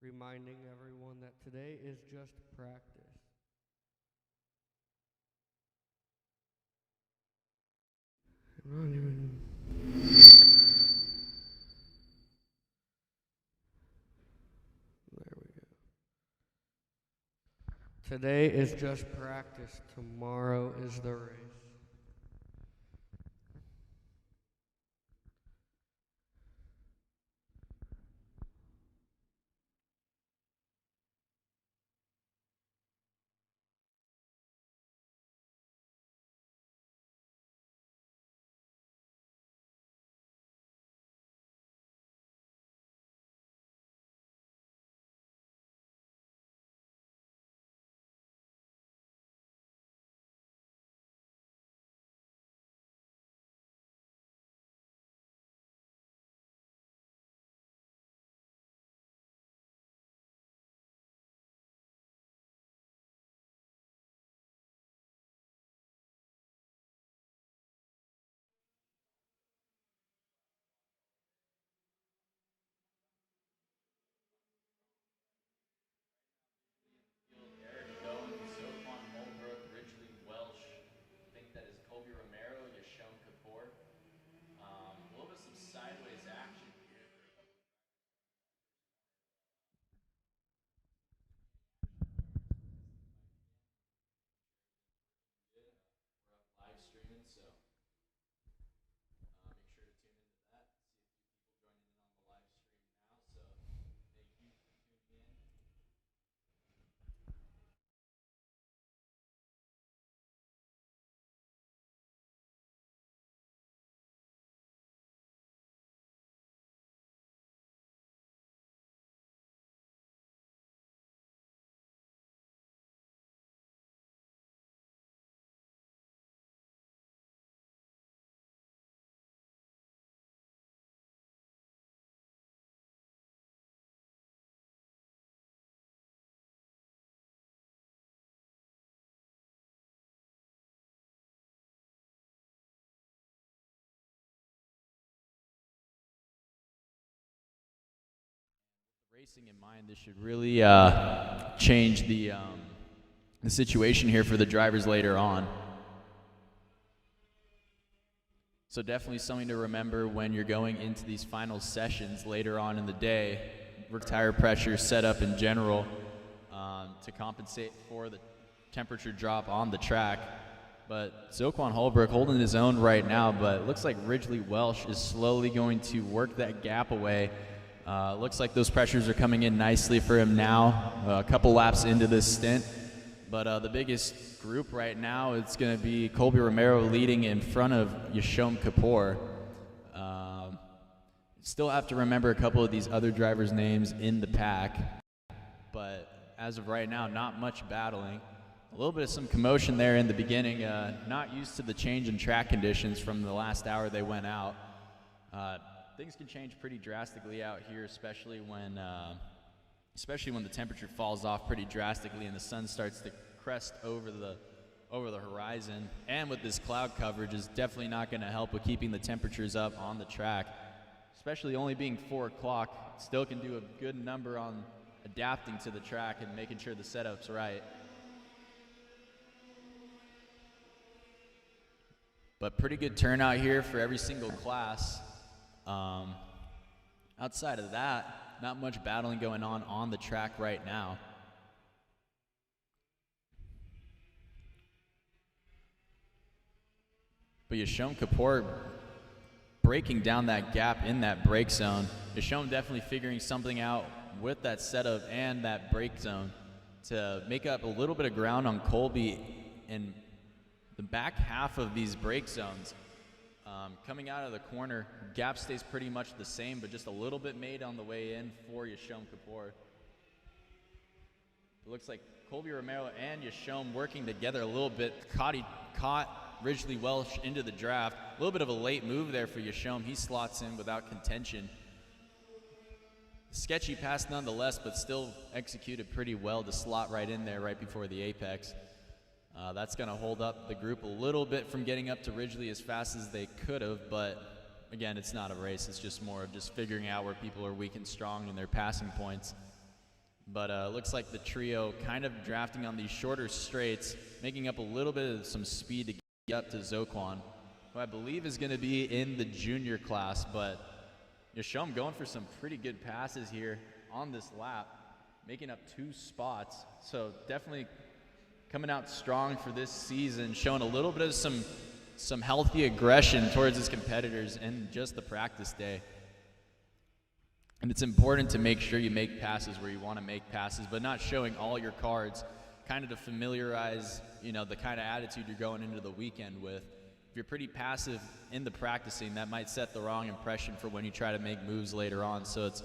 reminding everyone that today is just practice. Not even. There we go. Today is just practice. Tomorrow is the race. Eric Bowen, Zoquan Holbrook, Ridgely Welsh. I think that is Colby Romero, Yashon Kapoor. A little bit some sideways action here for a couple of drivers. We're up live streaming, so make sure to tune into that. See a few people joining in on the live stream now. So thank you for tuning in. Racing in mind, this should really change the situation here for the drivers later on. So definitely something to remember when you're going into these final sessions later on in the day. Tire pressure setup in general to compensate for the temperature drop on the track. But Zoquan Holbrook holding his own right now, but it looks like Ridgely Welsh is slowly going to work that gap away. Looks like those pressures are coming in nicely for him now, a couple laps into this stint. But the biggest group right now, it's going to be Colby Romero leading in front of Yashon Kapoor. Still have to remember a couple of these other drivers' names in the pack. But as of right now, not much battling. A little bit of some commotion there in the beginning. Not used to the change in track conditions from the last hour they went out. Things can change pretty drastically out here, especially when the temperature falls off pretty drastically and the sun starts to crest over the horizon. And with this cloud coverage, is definitely not going to help with keeping the temperatures up on the track. Especially only being 4 o'clock, still can do a good number on adapting to the track and making sure the setup's right. But pretty good turnout here for every single class. Outside of that, not much battling going on the track right now. But Yashon Kapoor breaking down that gap in that brake zone. Yashon definitely figuring something out with that setup and that brake zone to make up a little bit of ground on Colby in the back half of these brake zones. Coming out of the corner, gap stays pretty much the same, but just a little bit made on the way in for Yashon Kapoor. It looks like Colby Romero and Yashon working together a little bit. Caught Ridgely Welsh into the draft. A little bit of a late move there for Yashon. He slots in without contention. Sketchy pass nonetheless, but still executed pretty well to slot right in there right before the apex. That's going to hold up the group a little bit from getting up to Ridgely as fast as they could have, but again, it's not a race. It's just more of just figuring out where people are weak and strong in their passing points. But looks like the trio kind of drafting on these shorter straights, making up a little bit of some speed to get up to Zoquan, who I believe is going to be in the junior class. But Yashom going for some pretty good passes here on this lap, making up 2 spots. So definitely coming out strong for this season, showing a little bit of some healthy aggression towards his competitors in just the practice day. And it's important to make sure you make passes where you want to make passes, but not showing all your cards, kind of to familiarize, the kind of attitude you're going into the weekend with. If you're pretty passive in the practicing, that might set the wrong impression for when you try to make moves later on. So it's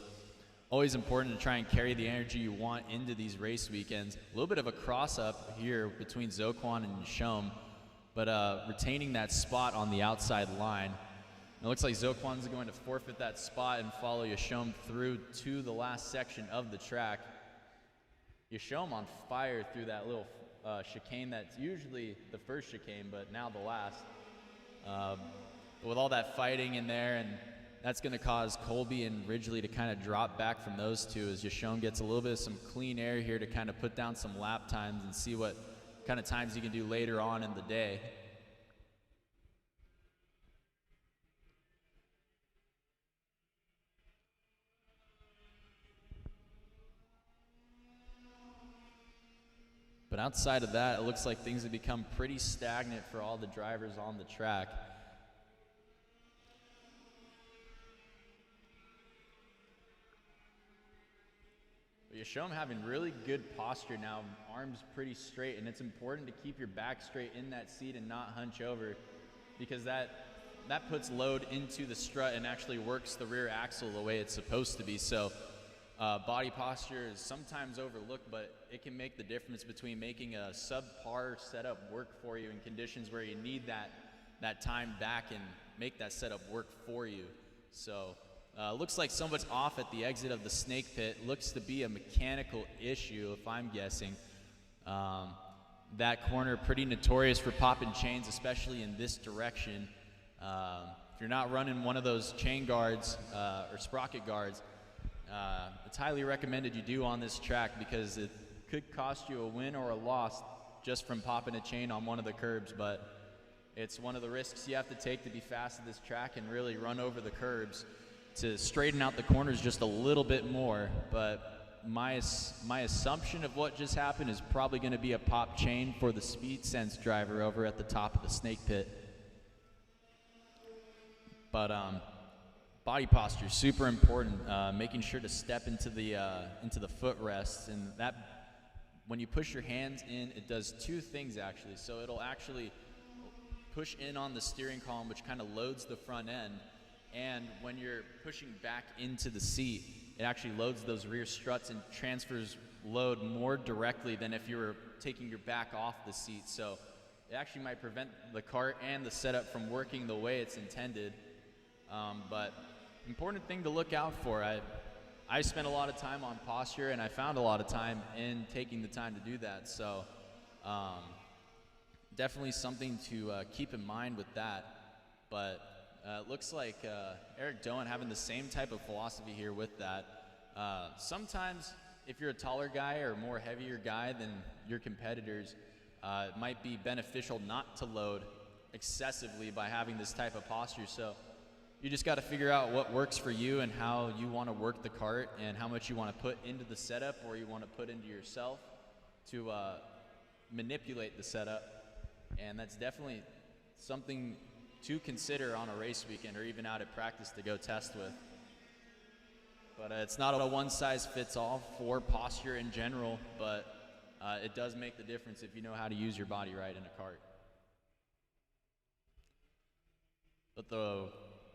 always important to try and carry the energy you want into these race weekends. A little bit of a cross-up here between Zoquan and Yashom, but retaining that spot on the outside line. It looks like Zoquan's going to forfeit that spot and follow Yashom through to the last section of the track. Yashom on fire through that little chicane that's usually the first chicane, but now the last. With all that fighting in there, and that's going to cause Colby and Ridgely to kind of drop back from those two as Yashom gets a little bit of some clean air here to kind of put down some lap times and see what kind of times he can do later on in the day. But outside of that, it looks like things have become pretty stagnant for all the drivers on the track. But Yashom having really good posture now, arms pretty straight, and it's important to keep your back straight in that seat and not hunch over, because that puts load into the strut and actually works the rear axle the way it's supposed to be. So body posture is sometimes overlooked, but it can make the difference between making a subpar setup work for you in conditions where you need that time back and make that setup work for you. So looks like someone's off at the exit of the snake pit. Looks to be a mechanical issue, if I'm guessing. That corner pretty notorious for popping chains, especially in this direction. If you're not running one of those chain guards or sprocket guards, it's highly recommended you do on this track, because it could cost you a win or a loss just from popping a chain on one of the curbs. But it's one of the risks you have to take to be fast at this track and really run over the curbs to straighten out the corners just a little bit more. But my assumption of what just happened is probably going to be a pop chain for the Speed Sense driver over at the top of the snake pit. But body posture, super important. Making sure to step into the footrests, and that when you push your hands in, it does 2 things actually. So it'll actually push in on the steering column, which kind of loads the front end, and when you're pushing back into the seat, it actually loads those rear struts and transfers load more directly than if you were taking your back off the seat. So it actually might prevent the cart and the setup from working the way it's intended. But important thing to look out for. I spent a lot of time on posture, and I found a lot of time in taking the time to do that. So definitely something to keep in mind with that. But it looks like Eric Doan having the same type of philosophy here with that. Sometimes if you're a taller guy or more heavier guy than your competitors, it might be beneficial not to load excessively by having this type of posture. So you just got to figure out what works for you and how you want to work the cart and how much you want to put into the setup or you want to put into yourself to manipulate the setup. And that's definitely something to consider on a race weekend or even out at practice to go test with. But it's not a one-size-fits-all for posture in general, but it does make the difference if you know how to use your body right in a cart. But the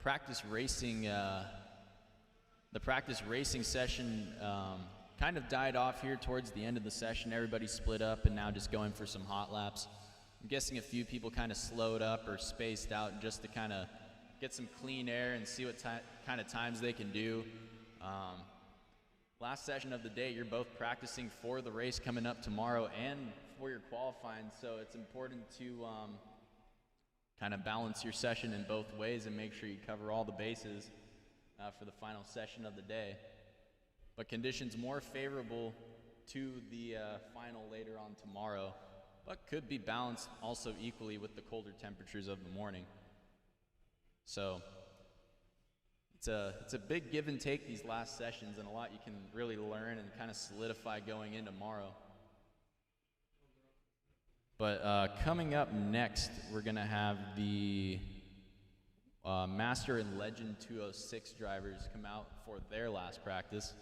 practice racing session kind of died off here towards the end of the session. Everybody split up and now just going for some hot laps. I'm guessing a few people kind of slowed up or spaced out just to kind of get some clean air and see what kind of times they can do. Last session of the day, you're both practicing for the race coming up tomorrow and for your qualifying, so it's important to kind of balance your session in both ways and make sure you cover all the bases for the final session of the day. But conditions more favorable to the final later on tomorrow, but could be balanced also equally with the colder temperatures of the morning. So it's a big give and take these last sessions, and a lot you can really learn and kind of solidify going into tomorrow. But coming up next, we're going to have the Master and Legend 206 drivers come out for their last practice.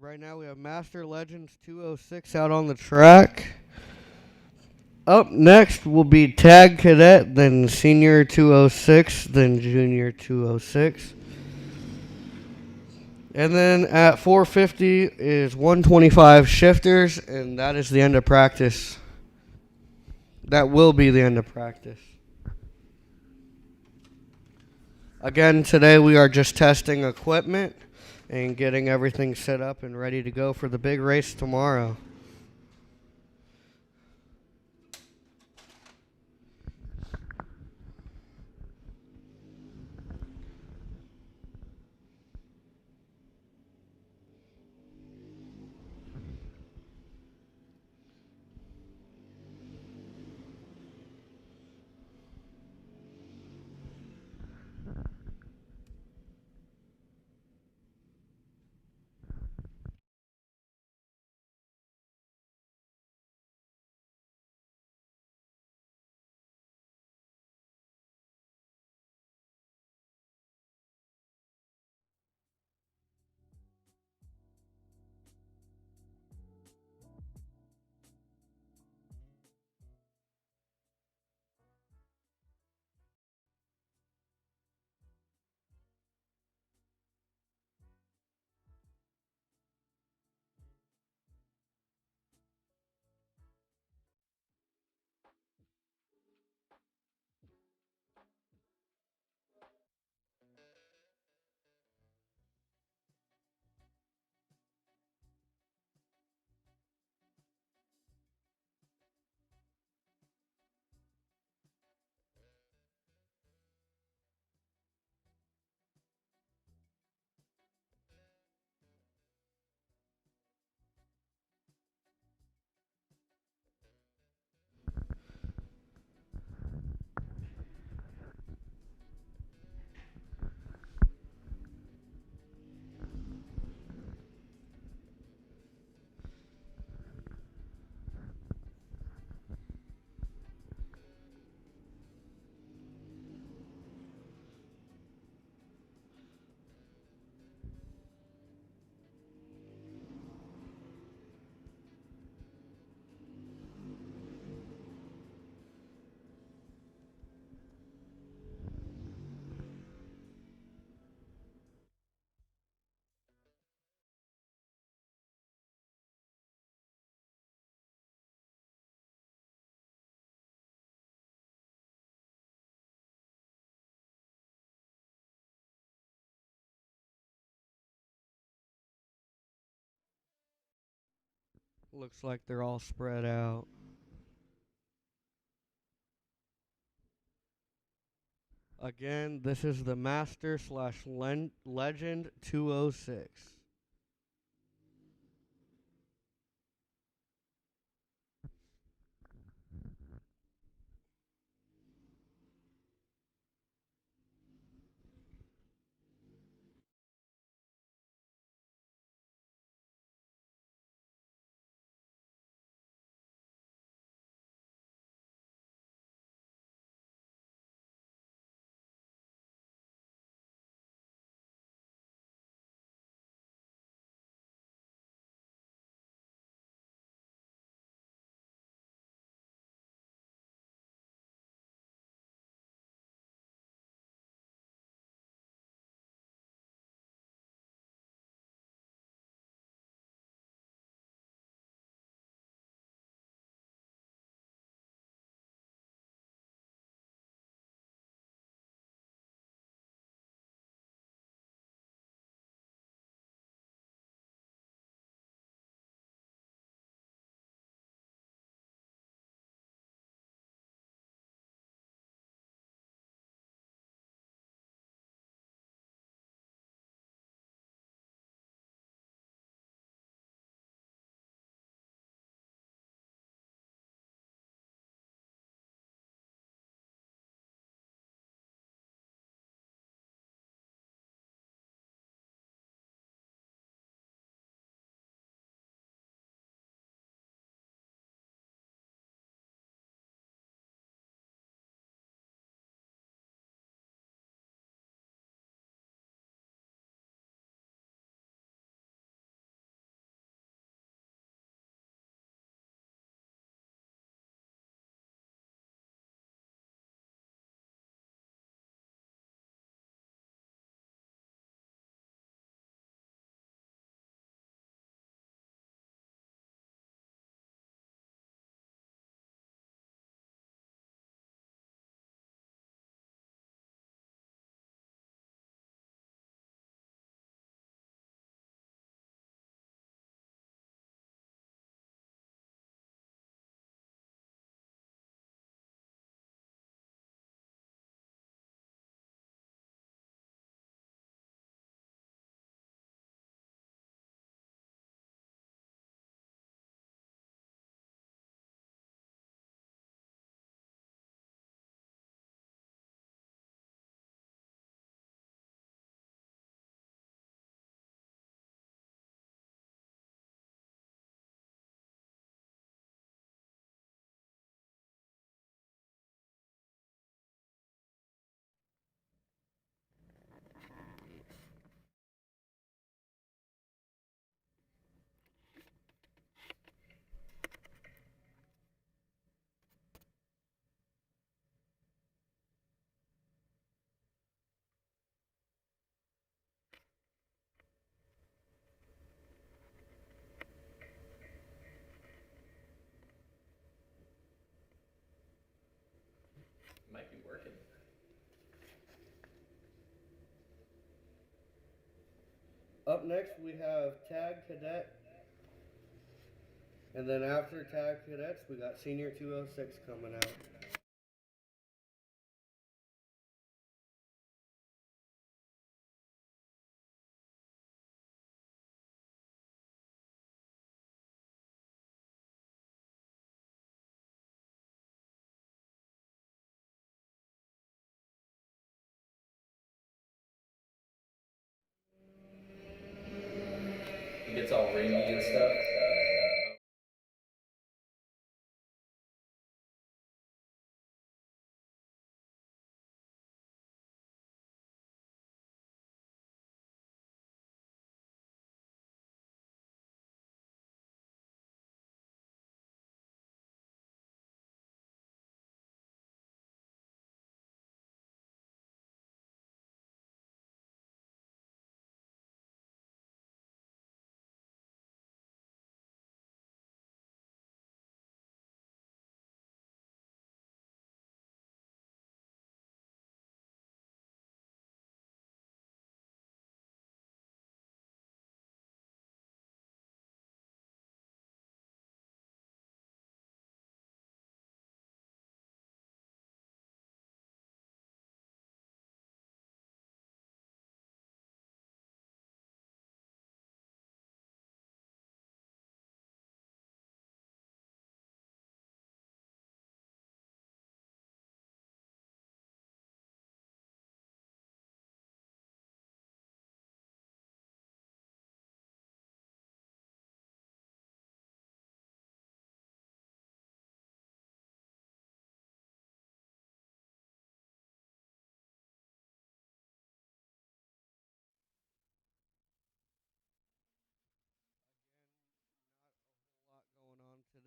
Right now we have Master Legends 206 out on the track. Up next will be Tag Cadet, then Senior 206, then Junior 206. And then at 450 is 125 shifters, and that is the end of practice. That will be the end of practice. Again, today we are just testing equipment and getting everything set up and ready to go for the big race tomorrow. Looks like they're all spread out. Again, this is the Master slash Legend 206. Might be working. Up next, we have Tag Cadet. And then after Tag Cadets, we got Senior 206 coming out. It gets all ringy and stuff.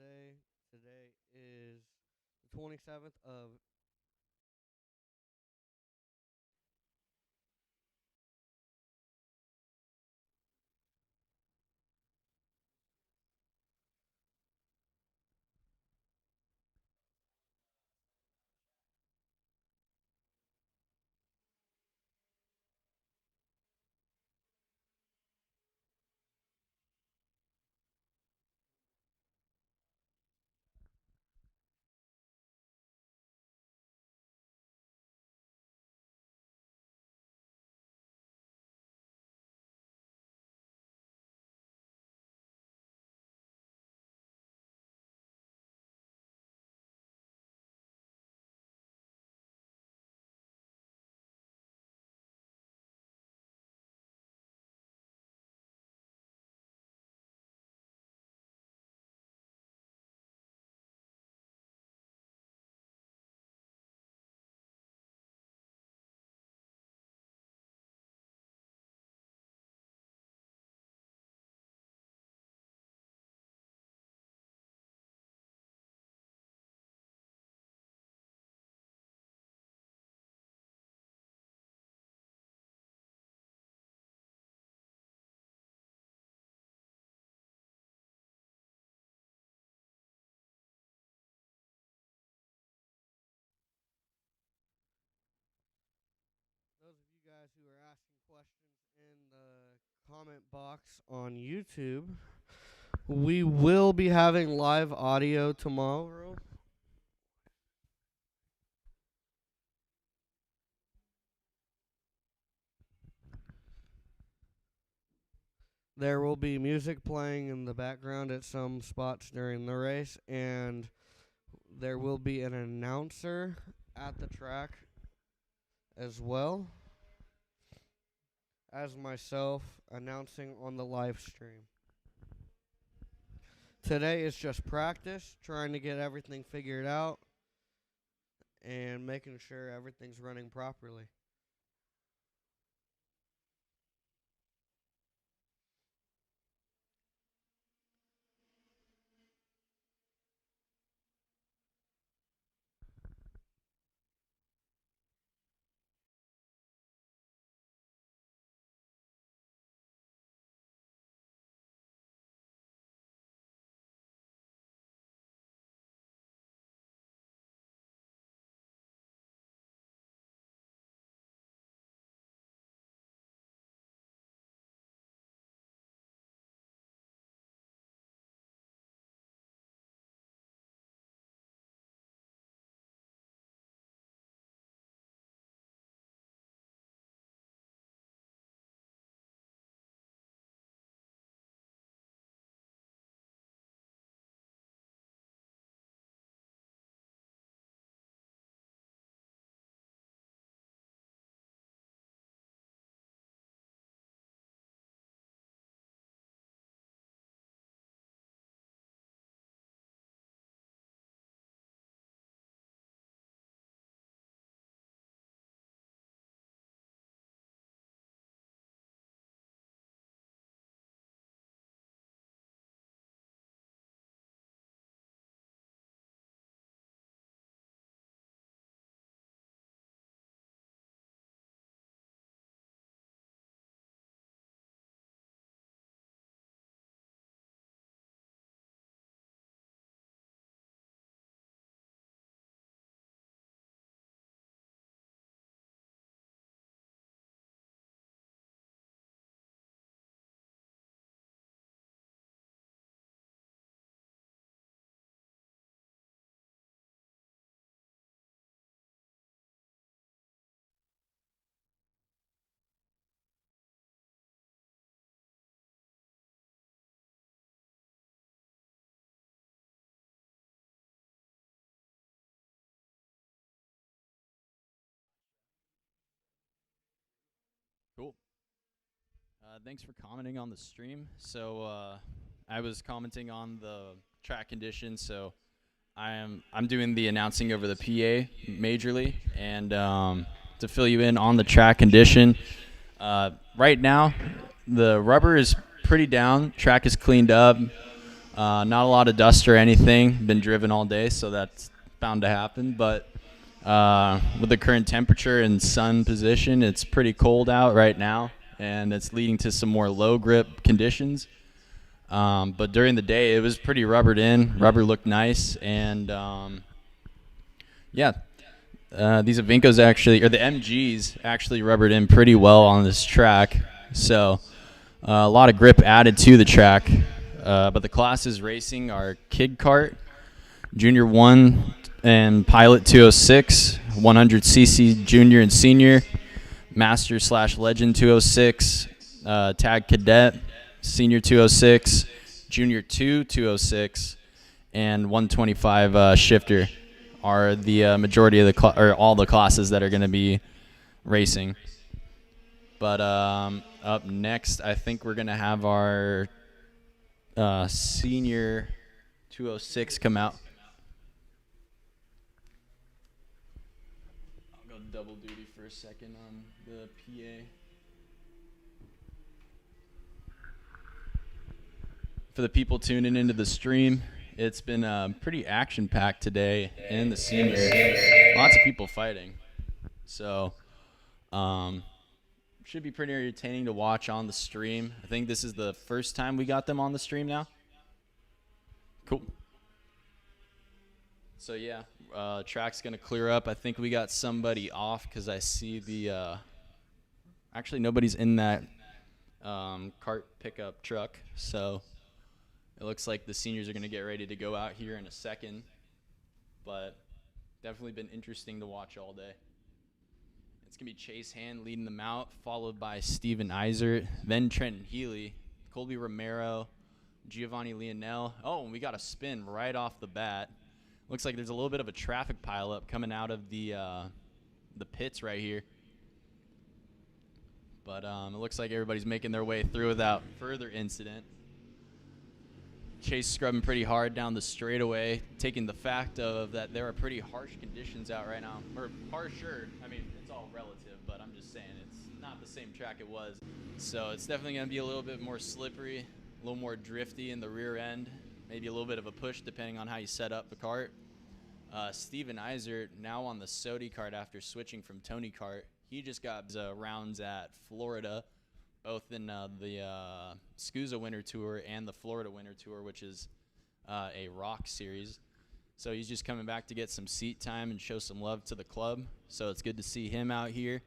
Today is the 27th of. Those of you guys who are asking questions in the comment box on YouTube, we will be having live audio tomorrow. There will be music playing in the background at some spots during the race, and there will be an announcer at the track as well as myself announcing on the live stream. Today is just practice, trying to get everything figured out and making sure everything's running properly. Cool. Thanks for commenting on the stream. So I was commenting on the track conditions. So I'm doing the announcing over the PA majorly, and to fill you in on the track condition. Right now, the rubber is pretty down. Track is cleaned up. Not a lot of dust or anything. Been driven all day, so that's bound to happen. But with the current temperature and sun position, it's pretty cold out right now, and it's leading to some more low grip conditions. But during the day, it was pretty rubbered in. Rubber looked nice, and yeah, these Avincos actually, or the MGs actually rubbered in pretty well on this track. So a lot of grip added to the track. But the classes racing are Kid Kart, Junior 1 and Pilot 206, 100cc Junior and Senior, Master / Legend 206, Tag Cadet, Senior 206, Junior 2 206, and 125 Shifter are the majority of the or all the classes that are going to be racing. But up next, I think we're going to have our Senior 206 come out. I'll go double duty for a second on the PA. For the people tuning into the stream, it's been pretty action-packed today in the seniors. Lots of people fighting. So should be pretty entertaining to watch on the stream. I think this is the first time we got them on the stream now. Cool. So yeah, track's gonna clear up. I think we got somebody off because I see the actually nobody's in that cart pickup truck. So it looks like the seniors are gonna get ready to go out here in a second. But definitely been interesting to watch all day. It's going to be Chase Hand leading them out, followed by Steven Eisert, then Trenton Healy, Colby Romero, Giovanni Leonel. Oh, and we got a spin right off the bat. Looks like there's a little bit of a traffic pileup coming out of the pits right here. But it looks like everybody's making their way through without further incident. Chase scrubbing pretty hard down the straightaway, taking the fact of that there are pretty harsh conditions out right now. Or harsher, I mean, it's all relative, but I'm just saying it's not the same track it was. So it's definitely going to be a little bit more slippery, a little more drifty in the rear end, maybe a little bit of a push depending on how you set up the cart. Steven Eisert now on the Sodi cart after switching from Tony kart. He just got rounds at Florida, both in the SCUSA Winter Tour and the Florida Winter Tour, which is a rock series. So he's just coming back to get some seat time and show some love to the club. So it's good to see him out here.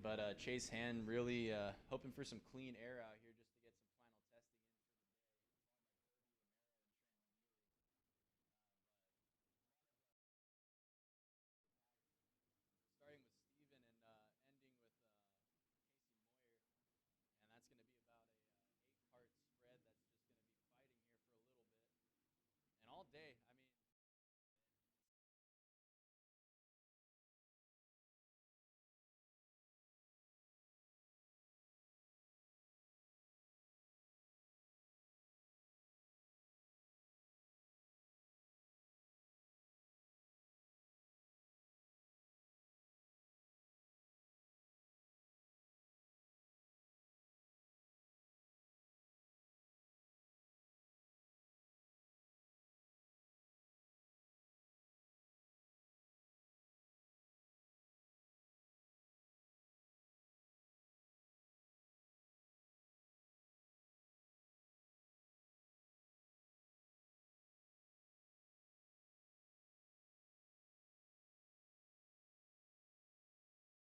But Chase Hand really hoping for some clean air out here.